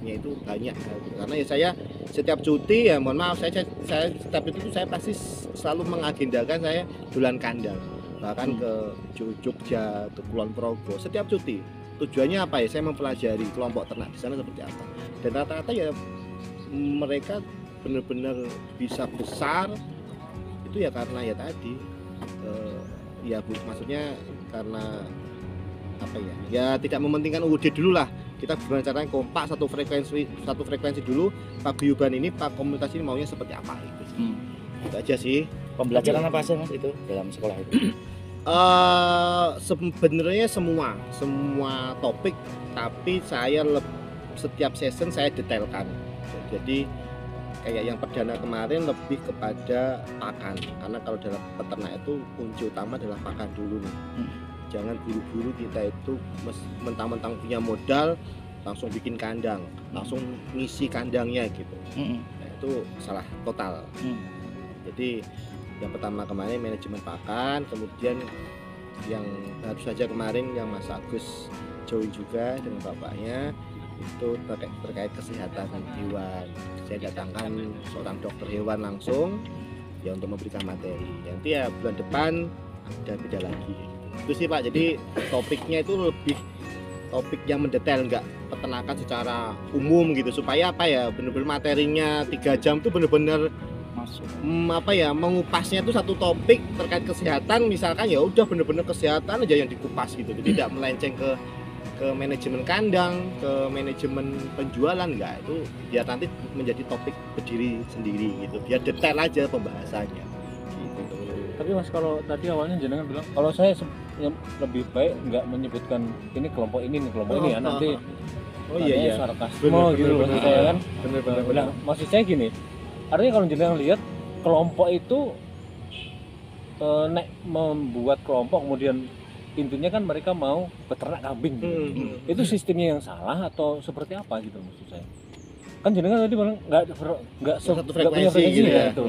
masalahnya itu banyak karena ya saya setiap cuti ya mohon maaf saya setiap itu saya pasti selalu mengagendakan saya bulan kandang bahkan ke Jogja, ke Kulon Progo setiap cuti. Tujuannya apa ya? Saya mempelajari kelompok ternak di sana seperti apa. Dan rata-rata ya mereka benar-benar bisa besar itu ya karena ya tadi ya Bu, maksudnya karena apa ya? Ya tidak mementingkan UUD dulu lah. Kita gimana caranya kompak satu frekuensi dulu. Paguyuban ini, Pak komunitas ini maunya seperti apa itu. Itu aja sih. Pembelajaran apa sih Mas itu dalam sekolah itu? Sebenarnya semua topik, tapi saya setiap season saya detailkan. Jadi kayak yang perdana kemarin lebih kepada pakan, karena kalau dalam peternak itu kunci utama adalah pakan dulu nih. Jangan buru-buru kita itu mentang-mentang punya modal langsung bikin kandang, langsung ngisi kandangnya gitu. Nah, itu salah total. Jadi yang pertama kemarin manajemen pakan, kemudian yang baru saja kemarin yang Mas Agus join juga dengan bapaknya itu terkait kesehatan hewan. Saya datangkan seorang dokter hewan langsung ya untuk memberikan materi. Nanti ya bulan depan ada beda lagi. Itu sih Pak. Jadi topiknya itu lebih topik yang mendetail, enggak peternakan secara umum gitu supaya apa ya benar-benar materinya 3 jam itu benar-benar masuk apa ya mengupasnya itu satu topik terkait kesehatan misalkan ya udah bener-bener kesehatan aja yang dikupas gitu, jadi tidak melenceng ke manajemen kandang, ke manajemen penjualan, enggak, itu biar nanti menjadi topik berdiri sendiri gitu, biar detail aja pembahasannya gitu. Tapi Mas kalau tadi awalnya jenengan bilang kalau saya lebih baik nggak menyebutkan ini kelompok ini nih kelompok ini ya nanti iya sarkasme gitu loh saya kan bener. Nah, maksud saya gini, artinya kalau jenengan lihat kelompok itu nek membuat kelompok kemudian intinya kan mereka mau beternak kambing gitu. Itu sistemnya yang salah atau seperti apa gitu maksud saya? Kan jenengan tadi bilang nggak satu punya frekuensi gitu ya itu.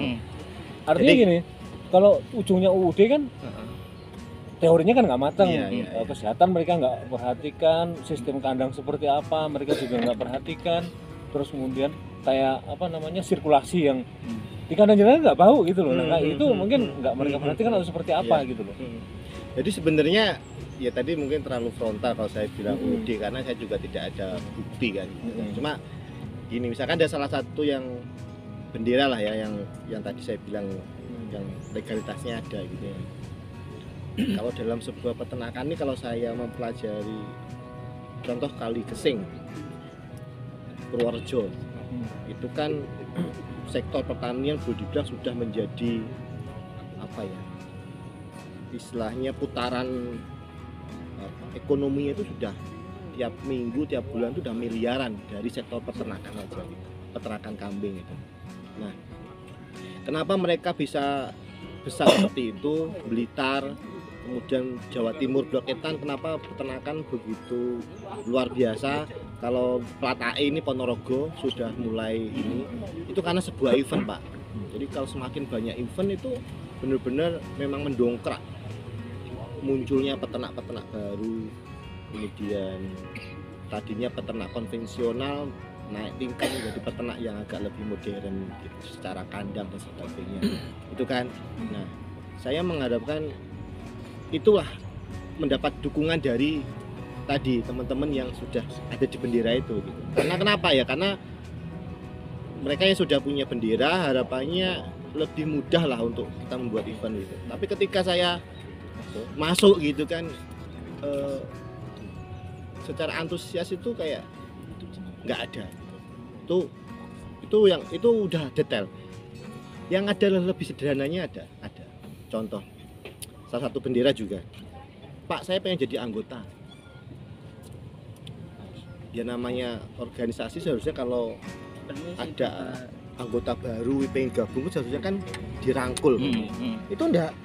Artinya gini, kalau ujungnya UUD kan teorinya kan nggak matang, kesehatan mereka nggak perhatikan, sistem kandang seperti apa mereka juga nggak perhatikan, terus kemudian kayak apa namanya sirkulasi yang di kandang jenengan nggak bau gitu loh. Nah itu mungkin nggak mereka perhatikan atau seperti apa gitu loh. Jadi sebenarnya ya tadi mungkin terlalu frontal kalau saya bilang UUD karena saya juga tidak ada bukti kan. Cuma gini, misalkan ada salah satu yang bendera lah ya yang tadi saya bilang yang legalitasnya ada gitu ya. Kalau dalam sebuah peternakan ini kalau saya mempelajari contoh Kali Gesing, Purworejo, itu kan sektor pertanian boleh dibilang sudah menjadi apa ya? Istilahnya putaran ekonominya itu sudah tiap minggu, tiap bulan itu sudah miliaran dari sektor peternakan aja gitu. Peternakan kambing itu. Nah, kenapa mereka bisa besar seperti itu? Blitar, kemudian Jawa Timur, Blok Etan, kenapa peternakan begitu luar biasa? Kalau Plat AE ini Ponorogo sudah mulai ini, itu karena sebuah event Pak. Jadi kalau semakin banyak event itu benar-benar memang mendongkrak munculnya peternak-peternak baru, kemudian tadinya peternak konvensional naik tingkat menjadi peternak yang agak lebih modern gitu, secara kandang dan sebagainya itu kan. Nah, saya mengharapkan itulah mendapat dukungan dari tadi teman-teman yang sudah ada di bendera itu gitu. Karena kenapa ya? Karena mereka yang sudah punya bendera harapannya lebih mudah lah untuk kita membuat event itu. Tapi ketika saya masuk gitu kan secara antusias itu kayak nggak ada. Itu udah detail. Yang ada lebih sederhananya ada. Contoh salah satu bendera juga, Pak saya pengen jadi anggota. Ya namanya organisasi seharusnya kalau ada anggota baru pengen gabung itu seharusnya kan dirangkul. Itu enggak,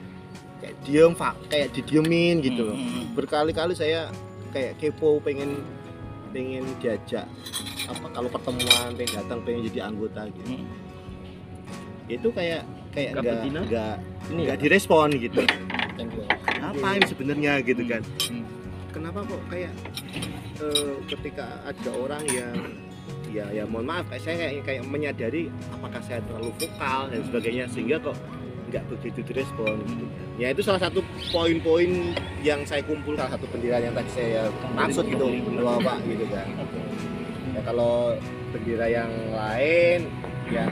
kayak diem Pak, kayak didiemin gitu loh. Berkali-kali saya kayak kepo pengen diajak apa kalau pertemuan pengen datang pengen jadi anggota gitu. Itu kayak enggak direspon gitu. Apa ini sebenarnya gitu kan? Kenapa kok kayak ketika ada orang yang ya mohon maaf saya kayak menyadari apakah saya terlalu vokal dan sebagainya sehingga kok nggak begitu direspon gitu. Ya itu salah satu poin-poin yang saya kumpul, salah satu bendera yang tadi saya maksud gitu Bapak gitu kan. Ya kalau bendera yang lain yang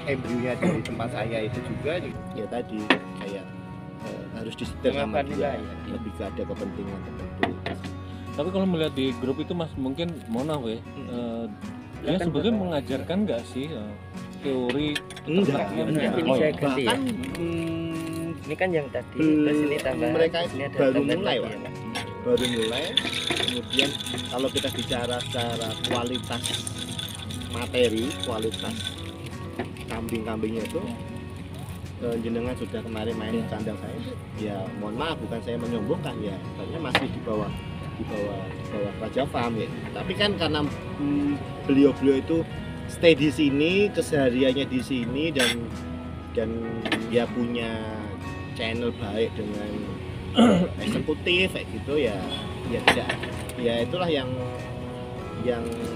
embryonya dari tempat saya itu juga ya tadi kayak harus disetir sama dia, lebih ke ada kepentingan tertentu. Tapi kalau melihat di grup itu Mas, mungkin mohon maaf ya, dia sebetulnya mengajarkan nggak sih teori Enggak. Ini saya ganti ya. Bahkan Ini kan yang tadi terus ini tambah mereka ini ada baru tambahan mulai, lagi Pak. ya, Pak. Baru mulai, kemudian kalau kita bicara secara kualitas materi, kualitas kambing-kambingnya itu jenengan sudah kemarin main di kandang saya, ya mohon maaf bukan saya menyombongkan ya, sebenarnya masih di bawah Raja Farm ya. Tapi kan karena beliau itu stay di sini, kesehariannya di sini dan dia punya channel baik dengan eksekutif kayak gitu ya tidak, ya itulah yang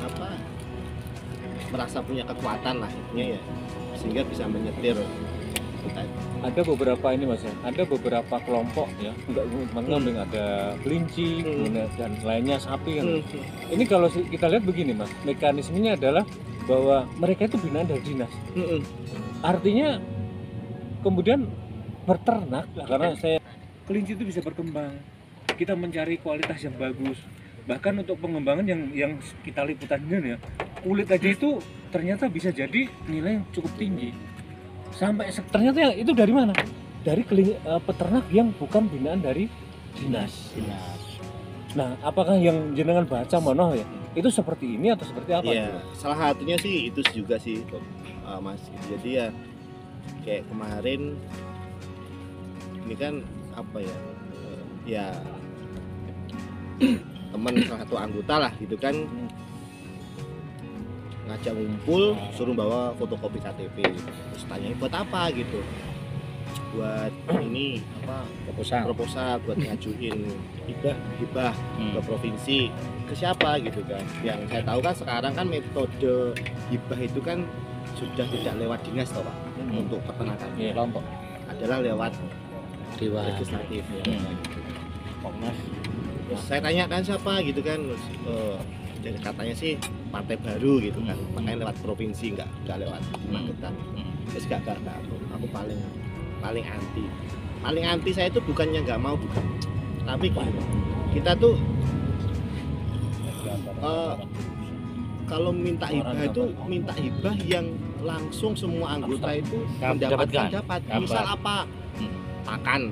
apa, merasa punya kekuatan lah intinya ya, sehingga bisa menyetir. Ada beberapa ini Mas ya, ada beberapa kelompok ya, enggak cuma kambing, ada kelinci dan lainnya sapi kan. Ini kalau kita lihat begini Mas, mekanismenya adalah bahwa mereka itu binaan dari dinas. Artinya kemudian berternak lah, karena saya kelinci itu bisa berkembang, kita mencari kualitas yang bagus, bahkan untuk pengembangan yang kita liputan ini ya, kulit aja itu ternyata bisa jadi nilai yang cukup tinggi. Sampai ternyata itu dari mana? Dari peternak yang bukan binaan dari dinas. Nah, apakah yang jenengan baca Mono ya itu seperti ini atau seperti apa? Ya, salah satunya sih itu juga sih Mas. Jadi ya kayak kemarin ini kan apa ya, ya teman salah satu anggota lah gitu kan, ngajak ngumpul, suruh bawa fotokopi KTP, terus tanya buat apa gitu, buat ini apa, proposal buat ngajuin hibah ke provinsi, ke siapa gitu kan. Yang saya tahu kan sekarang kan metode hibah itu kan sudah tidak lewat dinas toh Pak, untuk peternakan kelompok adalah lewat dewan legislatif ya. Terus saya tanya kan siapa gitu kan, jadi katanya sih partai baru gitu kan, makanya lewat provinsi nggak lewat Magetan. Terus gak aku paling anti saya itu bukannya nggak mau, bukan, tapi kita tuh kalau minta hibah yang langsung semua anggota itu dapat. Misal apa, pakan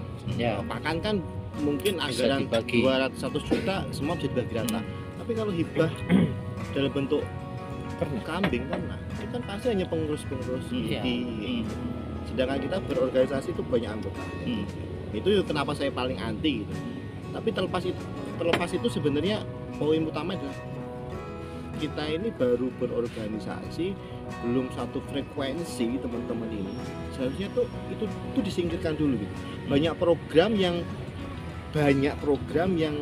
kan mungkin anggaran 200 juta semua bisa dibagi rata. Tapi kalau hibah dalam bentuk kambing kan, itu kan pasti hanya pengurus-pengurus inti. Sedangkan kita berorganisasi itu banyak anggota. Itu kenapa saya paling anti gitu. Tapi terlepas itu sebenarnya poin utama adalah kita ini baru berorganisasi, belum satu frekuensi teman-teman ini. Seharusnya tuh itu disingkirkan dulu gitu. Banyak program yang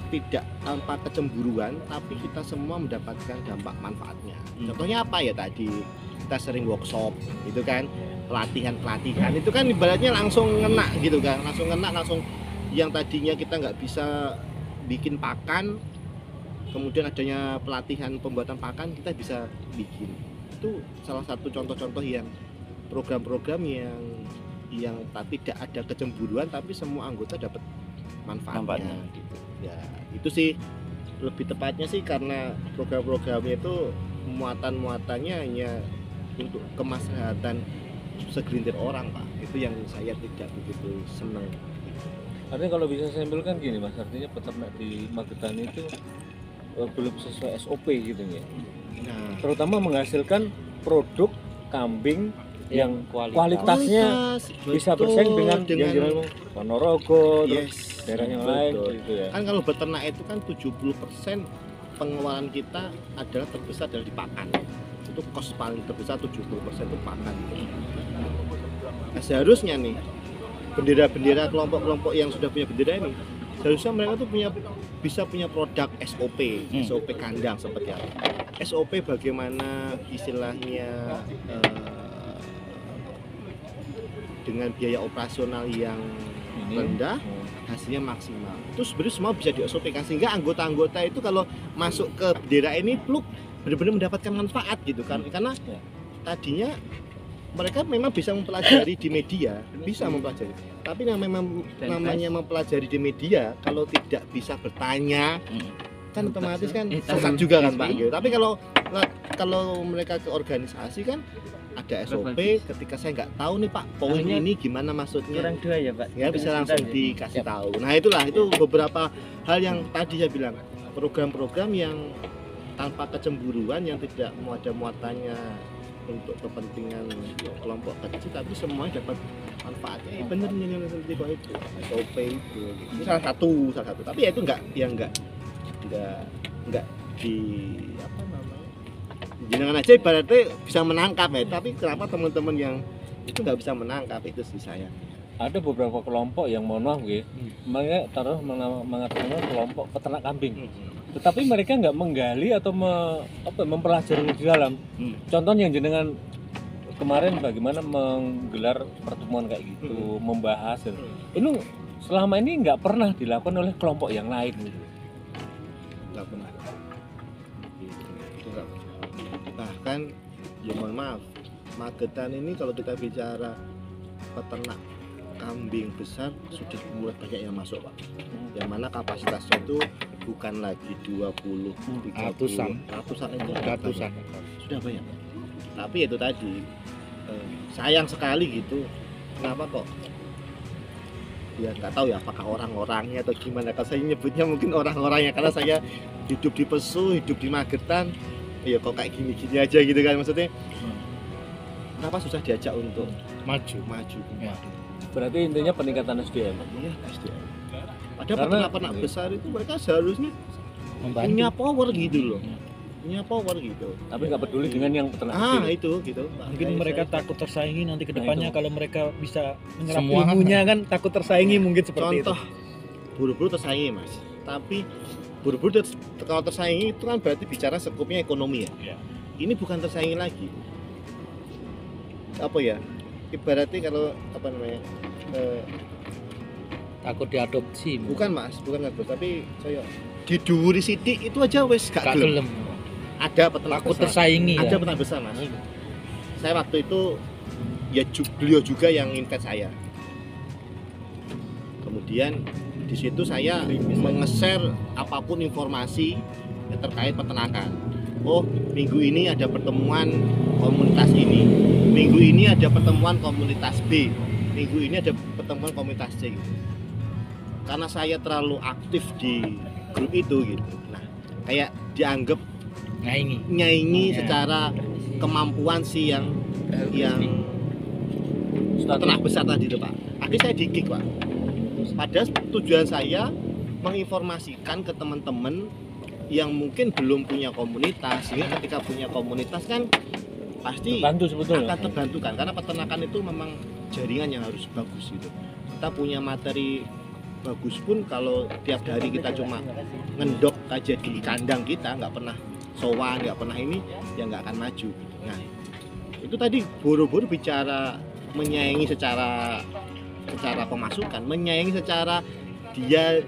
tidak tanpa kecemburuan, tapi kita semua mendapatkan dampak manfaatnya. Contohnya apa ya, tadi kita sering workshop itu kan, pelatihan itu kan ibaratnya langsung ngena gitu kan, langsung yang tadinya kita nggak bisa bikin pakan, kemudian adanya pelatihan pembuatan pakan kita bisa bikin. Itu salah satu contoh-contoh yang program-program yang tidak ada kecemburuan, tapi semua anggota dapat manfaatnya gitu. Ya itu sih lebih tepatnya sih, karena program-programnya itu muatannya hanya untuk kemaslahatan segelintir orang Pak. Itu yang saya tidak begitu senang. Artinya kalau bisa saya simpulkan gini Mas, artinya peternak di Magetan itu belum sesuai SOP gitu ya. Nah, terutama menghasilkan produk kambing yang kualitasnya bisa bersaing dengan yang Ponorogo, terus daerah yang lain gitu ya. Kan kalau beternak itu kan 70% pengeluaran kita adalah terbesar dari pakan. Itu kos paling terbesar 70% itu pakan. Nah, seharusnya nih bendera-bendera kelompok-kelompok yang sudah punya bendera ini, seharusnya mereka tuh bisa punya produk SOP kandang seperti apa. SOP bagaimana istilahnya dengan biaya operasional yang rendah hasilnya maksimal. Itu sebenarnya semua bisa di SOP kan, sehingga anggota-anggota itu kalau masuk ke bendera ini pluk benar-benar mendapatkan manfaat gitu kan, karena tadinya mereka memang bisa mempelajari di media, bisa mempelajari, tapi namanya mempelajari di media kalau tidak bisa bertanya kan otomatis kan sesat juga kan Pak gitu. Tapi kalau mereka ke organisasi kan ada SOP, ketika saya nggak tahu nih Pak poin ini gimana maksudnya, kurang dua ya Pak, ya bisa langsung dikasih tahu. Nah itulah, itu beberapa hal yang tadi saya bilang, program-program yang tanpa kecemburuan, yang tidak ada muatannya untuk kepentingan kelompok kecil, tapi semuanya dapat manfaatnya. Bener nih seperti kok itu SOP itu salah satu, tapi ya itu nggak di apa namanya, jenengan aja ibaratnya bisa menangkap ya, tapi kenapa teman-teman yang itu nggak bisa menangkap, itu sih saya. Ada beberapa kelompok yang mohon maaf mereka taruh mengatakan kelompok peternak kambing, tetapi mereka nggak menggali atau mempelajari di dalam. Contohnya jenengan kemarin bagaimana menggelar pertemuan kayak gitu, membahas ini selama ini nggak pernah dilakukan oleh kelompok yang lain gitu. Nggak pernah. Bahkan ya mohon maaf, Magetan ini kalau kita bicara peternak kambing besar sudah mulai banyak yang masuk Pak, yang mana kapasitasnya itu bukan lagi 20, 30, ratusan sudah banyak. Tapi itu tadi sayang sekali gitu, kenapa kok ya nggak tahu ya apakah orang-orangnya atau gimana. Kalau saya nyebutnya mungkin orang-orangnya, karena saya hidup di Pesu, hidup di Magetan, ya kok kayak gini-gini aja gitu kan, maksudnya kenapa susah diajak untuk maju ya. Berarti intinya peningkatan SDM. Iya, SDM. Padahal peternak besar itu mereka seharusnya Membantu. punya power gitu loh, punya power gitu. Tapi nggak peduli dengan yang peternak Itu gitu. Mungkin mereka takut tersaingi nanti ke depannya, kalau mereka bisa menyerap Semua kan ilmunya kan takut tersaingi mungkin seperti Contoh, buru-buru tersaingi Mas, tapi buru-buru kalau tersaingi itu kan berarti bicara skupnya ekonomi ya. Ini bukan tersaingi lagi, apa ya, ibaratnya kalau apa namanya, Takut diadopsi. bukan Mas, bukan nggak tapi saya di dhuwuri sithik itu aja wis gak gelem. gelem. Ada peternak Takut besar, tersaingi ada ya. peternak besar Mas. Saya waktu itu ya beliau juga yang invest saya. Kemudian di situ saya menge-share apapun informasi yang terkait peternakan. Oh, minggu ini ada pertemuan komunitas ini, minggu ini ada pertemuan komunitas B, minggu ini ada pertemuan komunitas C gitu. Karena saya terlalu aktif di grup itu gitu. Nah, kayak dianggap nyaingi secara kemampuan si yang peternak besar tadi itu Pak. Akhirnya saya di-kick Pak. Padahal tujuan saya menginformasikan ke teman-teman yang mungkin belum punya komunitas, sehingga ketika punya komunitas kan pasti terbantu sebetulnya. akan terbantu kan, karena peternakan itu memang jaringan yang harus bagus gitu. Kita punya materi bagus pun kalau tiap hari kita cuma ngendok aja di kandang kita, nggak pernah sowan, nggak pernah ini, ya nggak akan maju. Nah itu tadi buru-buru bicara menyaingi secara pemasukan, menyaingi secara dia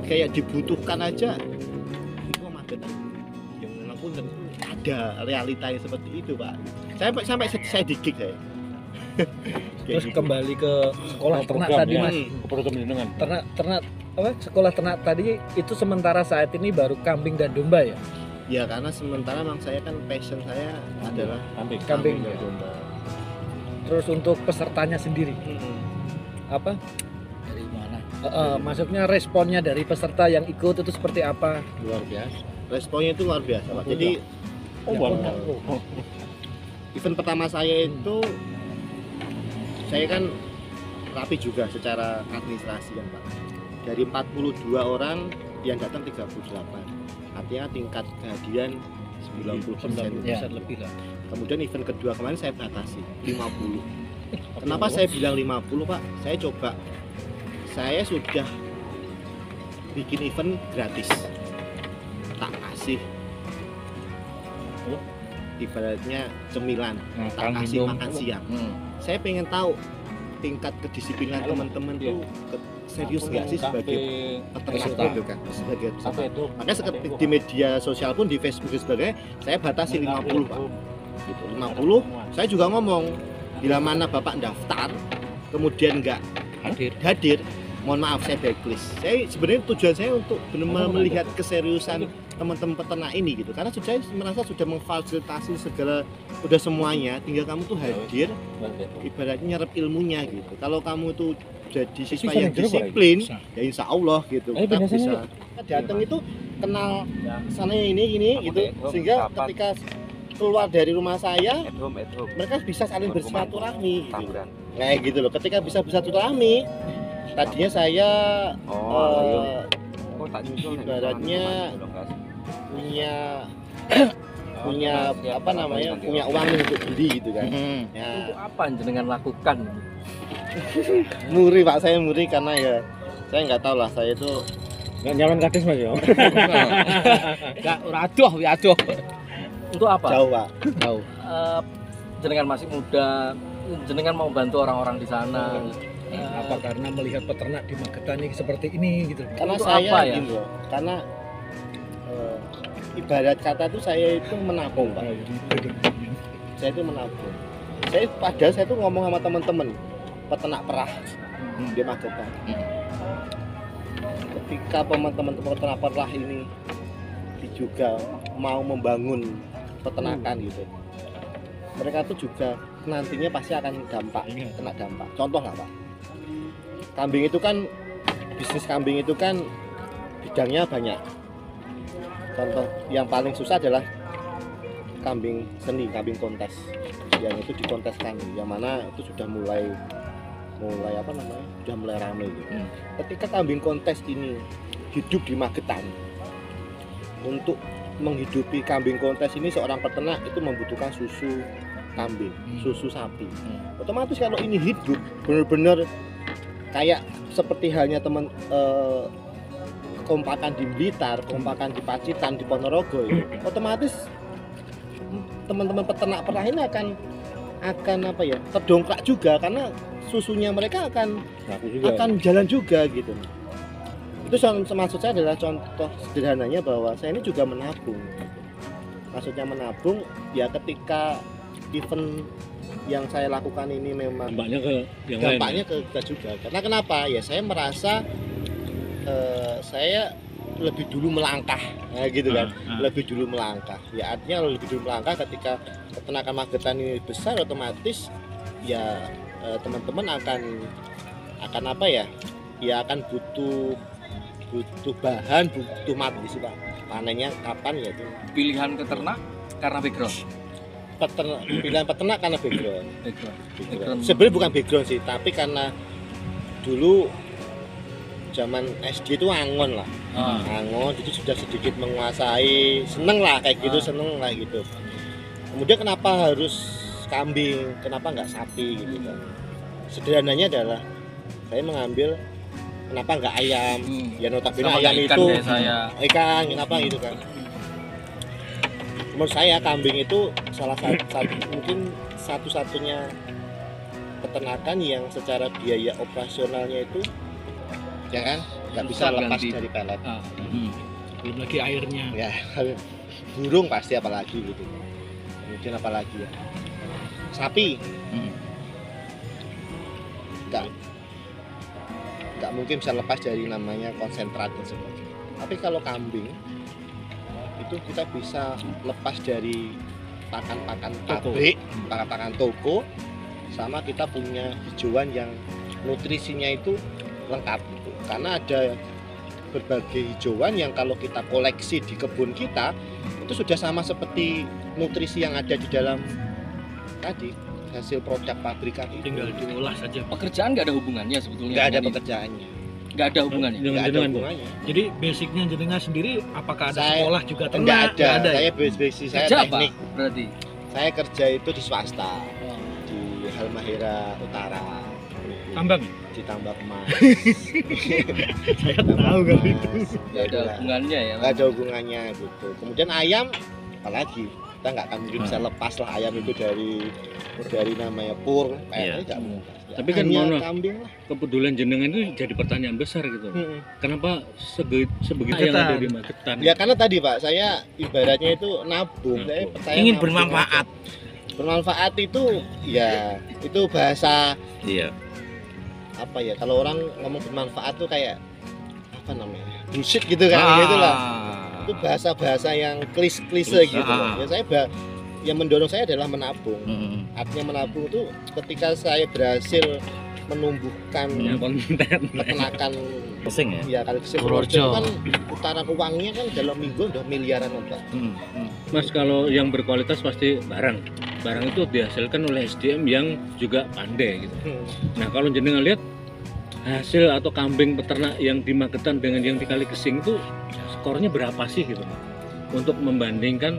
kayak dibutuhkan aja. Itu Magetan yang memang pun ada realitanya seperti itu Pak. Sampai saya di-kick saya. Terus kembali ke sekolah ternak Program, tadi ya. Mas. Program dengan Ternak sekolah ternak tadi itu sementara saat ini baru kambing dan domba ya. Ya karena sementara memang saya kan passion saya adalah Kambing. dan domba. Terus untuk pesertanya sendiri apa? Dari mana? Maksudnya responnya dari peserta yang ikut itu seperti apa? Luar biasa. Responnya itu luar biasa Pak. Jadi event pertama saya itu saya kan rapi juga secara administrasi kan Pak. Dari 42 orang yang datang 38. Artinya tingkat kehadiran 90% Ya. lebih lah. Kemudian event kedua kemarin saya batasi 50. Kenapa saya bilang 50 Pak? Saya sudah bikin event gratis, tak kasih ibaratnya cemilan, tak Kang kasih minum. makan siang. Saya pengen tahu tingkat kedisiplinan teman-teman tuh serius nggak sih sebagai peternak gitu kan, sebagai peternak. Makanya seperti di media sosial pun, di Facebook dan sebagainya, saya batasi 50 Pak. Gitu, 50. Saya juga ngomong, bila mana Bapak daftar kemudian nggak hadir, mohon maaf saya blacklist. Saya sebenarnya tujuan saya untuk benar-benar melihat keseriusan teman-teman peternak ini gitu, karena saya merasa sudah memfasilitasi segala, udah semuanya, tinggal kamu tuh hadir, ibaratnya nyerap ilmunya gitu. Kalau kamu tuh jadi siswa yang disiplin, ya insya Allah gitu kita bisa datang itu kenal sana ini gitu, sehingga ketika keluar dari rumah saya mereka bisa saling bersilaturahmi gitu. Kayak gitu loh, ketika bisa bersilaturahmi, tadinya saya ibaratnya punya apa namanya, punya uang untuk beli gitu kan. Ya, Untuk apa jenengan lakukan? muri Pak, saya muri karena ya saya nggak tahu lah, saya itu Nggak nyaman kadis Mas ya. Enggak aduh, ya aduh. Untuk apa? jauh Pak. Tahu. Jenengan masih muda, jenengan mau bantu orang-orang di sana. Apa karena melihat peternak di Magetan ini seperti ini gitu? Karena Untuk saya apa ya? gini loh, karena ibarat kata tuh saya itu menabung Pak. Saya itu menabung. Padahal saya tuh ngomong sama teman-teman peternak perah di Magetan. Ketika teman-teman peternak perah ini juga mau membangun peternakan gitu, mereka tuh juga nantinya pasti akan kena dampak. Contoh nggak Pak? Kambing itu kan, bisnis kambing itu kan bidangnya banyak. Contoh yang paling susah adalah kambing seni, kambing kontes, yang itu dikonteskan, yang mana itu sudah mulai apa namanya, sudah mulai ramai gitu. Ketika kambing kontes ini hidup di Magetan, untuk menghidupi kambing kontes ini seorang peternak itu membutuhkan susu kambing, susu sapi. Otomatis kalau ini hidup benar-benar kayak seperti halnya teman kompakan di Blitar, kompakan di Pacitan, di Ponorogo itu, otomatis teman-teman peternak perah ini akan apa ya, terdongkrak juga, karena susunya mereka akan jalan juga gitu. Itu maksud saya adalah contoh sederhananya bahwa saya ini juga menabung. Maksudnya menabung ya, ketika event yang saya lakukan ini memang Dampaknya ke yang dampaknya lain. ke kita juga. Karena kenapa? Ya saya merasa saya lebih dulu melangkah, gitu kan. Lebih dulu melangkah. Ya artinya lebih dulu melangkah ketika peternakan Magetan ini besar, otomatis ya teman-teman akan apa ya? Ya akan butuh bahan, butuh mati sih Pak. Panennya kapan ya itu? Pilihan peternak karena background. Pilihan peternak karena background. Background. Sebenarnya bukan background sih, tapi karena dulu zaman SD itu angon lah. Angon itu sudah sedikit menguasai, seneng lah kayak gitu, seneng lah gitu. Kemudian kenapa harus kambing, kenapa nggak sapi gitu kan? Sederhananya adalah saya mengambil kenapa nggak ayam, ya notabene Sama ayam ikan itu kayak saya. ikan, kenapa gitu kan? Menurut saya kambing itu salah satu mungkin satu-satunya peternakan yang secara biaya operasionalnya itu ya kan nggak bisa Susah lepas ganti. dari pelet. Belum lagi airnya. Ya burung pasti apalagi gitu. Kemudian apalagi ya sapi nggak mungkin bisa lepas dari namanya konsentrat dan sebagainya. Tapi kalau kambing itu kita bisa lepas dari pakan-pakan pabrik, pakan-pakan toko, sama kita punya hijauan yang nutrisinya itu lengkap gitu. Karena ada berbagai hijauan yang kalau kita koleksi di kebun kita itu sudah sama seperti nutrisi yang ada di dalam tadi hasil produk pabrikan itu. Tinggal diolah saja. Pekerjaan nggak ada hubungannya sebetulnya. Nggak ada dengan ini. pekerjaannya, Nggak ada hubungannya. nggak ada Dengan- hubungannya. Jadi basicnya jenengan sendiri apakah ada Saya- sekolah juga Nggak ternak? ada. Nggak Saya basic saya Kerja apa teknik. berarti? Saya kerja itu di swasta di Halmahera Utara. Tambang. Di tambak emas. Saya tahu kan itu. Nggak ada hubungannya ya. Nggak ada hubungannya gitu. Kemudian ayam apalagi kita nggak akan mungkin bisa lepas lah ayam itu dari namanya pur, kayaknya nggak mungkin. Tapi kan Hanya mono kambing lah. kepedulian jenengan itu jadi pertanyaan besar gitu. Kenapa sebegitu yang Magetan. ada di Magetan? Ya karena tadi Pak, saya ibaratnya itu nabung. Saya percaya Ingin nabung bermanfaat. aja. Bermanfaat itu ya itu bahasa Iya. apa ya? Kalau orang ngomong bermanfaat tuh kayak apa namanya? Bullshit gitu kan gitu lah. Itu bahasa-bahasa yang klise gitu. Ya saya yang mendorong saya adalah menabung. Artinya menabung itu ketika saya berhasil menumbuhkan Punya konten. peternakan Pusing ya. ya kali kesini Purworejo. itu kan putaran uangnya kan dalam minggu udah miliaran Pak. Mas, kalau yang berkualitas pasti barang itu dihasilkan oleh SDM yang juga pandai gitu. Nah, kalau jenengan lihat hasil atau kambing peternak yang di Magetan dengan yang di Kali Gesing itu skornya berapa sih gitu untuk membandingkan,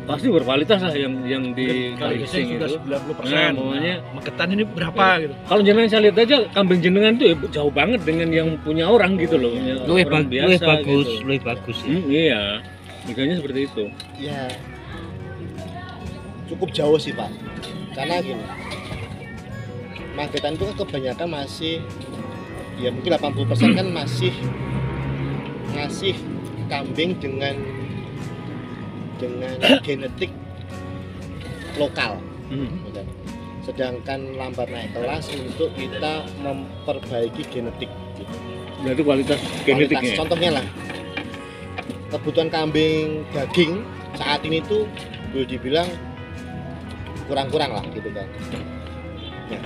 pasti berkualitas lah yang di Kali Gesing itu. 90%. Nah, pokoknya Magetan ini berapa gitu? kalau jenengan saya lihat aja kambing jenengan itu jauh banget dengan yang punya orang gitu loh. Punya orang biasa bagus, gitu. lebih bagus ya. Iya, harganya seperti itu. Ya cukup jauh sih Pak. Karena gini, Magetan itu kan kebanyakan masih ya mungkin 80% kan masih ngasih kambing dengan genetik lokal. Gitu. Sedangkan lambat naik kelas untuk kita memperbaiki genetik gitu. Berarti kualitas genetiknya. Kualitas, contohnya lah kebutuhan kambing daging saat ini tuh boleh dibilang kurang-kurang lah gitu kan. Nah,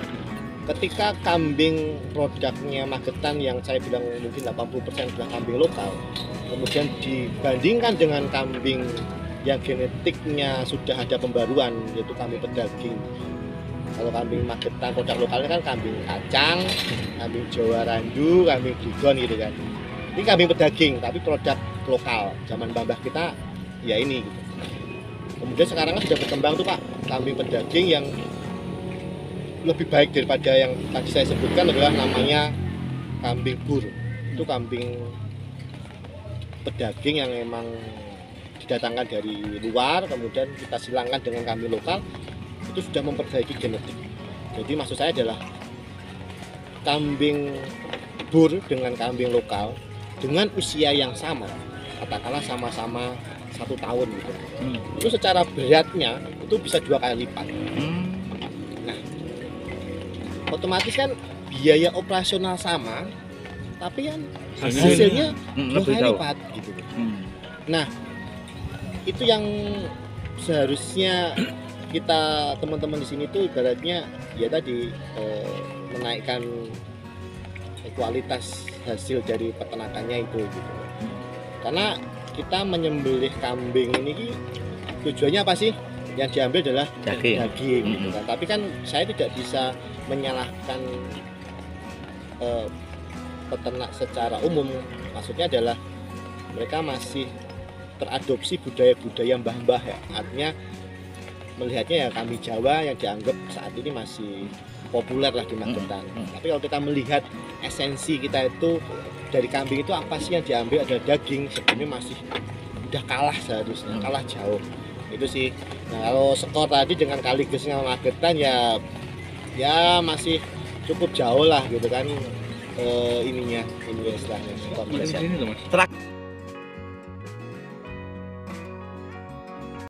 ketika kambing produknya Magetan yang saya bilang mungkin 80% adalah kambing lokal, kemudian dibandingkan dengan kambing yang genetiknya sudah ada pembaruan yaitu kambing pedaging. Kalau kambing Magetan produk lokalnya kan kambing kacang, kambing Jawa Randu, kambing Digon gitu kan. Ini kambing pedaging tapi produk lokal. Zaman mbah kita ya ini gitu. Kemudian sekarang kan sudah berkembang tuh Pak, kambing pedaging yang lebih baik daripada yang tadi saya sebutkan adalah namanya kambing bur. Itu kambing pedaging yang memang didatangkan dari luar, kemudian kita silangkan dengan kambing lokal, itu sudah memperbaiki genetik. Jadi maksud saya adalah kambing bur dengan kambing lokal dengan usia yang sama, katakanlah sama-sama 1 tahun gitu. Itu secara beratnya itu bisa 2 kali lipat. Nah, otomatis kan biaya operasional sama, tapi kan hasilnya 2 kali lipat gitu. Nah, itu yang seharusnya kita teman-teman di sini tuh ibaratnya ya tadi menaikkan kualitas hasil dari peternakannya itu gitu. Karena kita menyembelih kambing ini tujuannya apa sih? Yang diambil adalah daging gitu kan. Tapi kan saya tidak bisa menyalahkan peternak secara umum. Maksudnya adalah mereka masih teradopsi budaya-budaya mbah-mbah ya. Artinya melihatnya ya kambing Jawa yang dianggap saat ini masih populer lah di Magetan. Tapi kalau kita melihat esensi kita itu dari kambing itu apa sih yang diambil adalah daging, sebenarnya masih udah kalah seharusnya, kalah jauh. Itu sih. Nah, kalau skor tadi dengan Kali Gesing sama Magetan ya masih cukup jauh lah gitu kan ini istilahnya skor. Ini tuh Mas.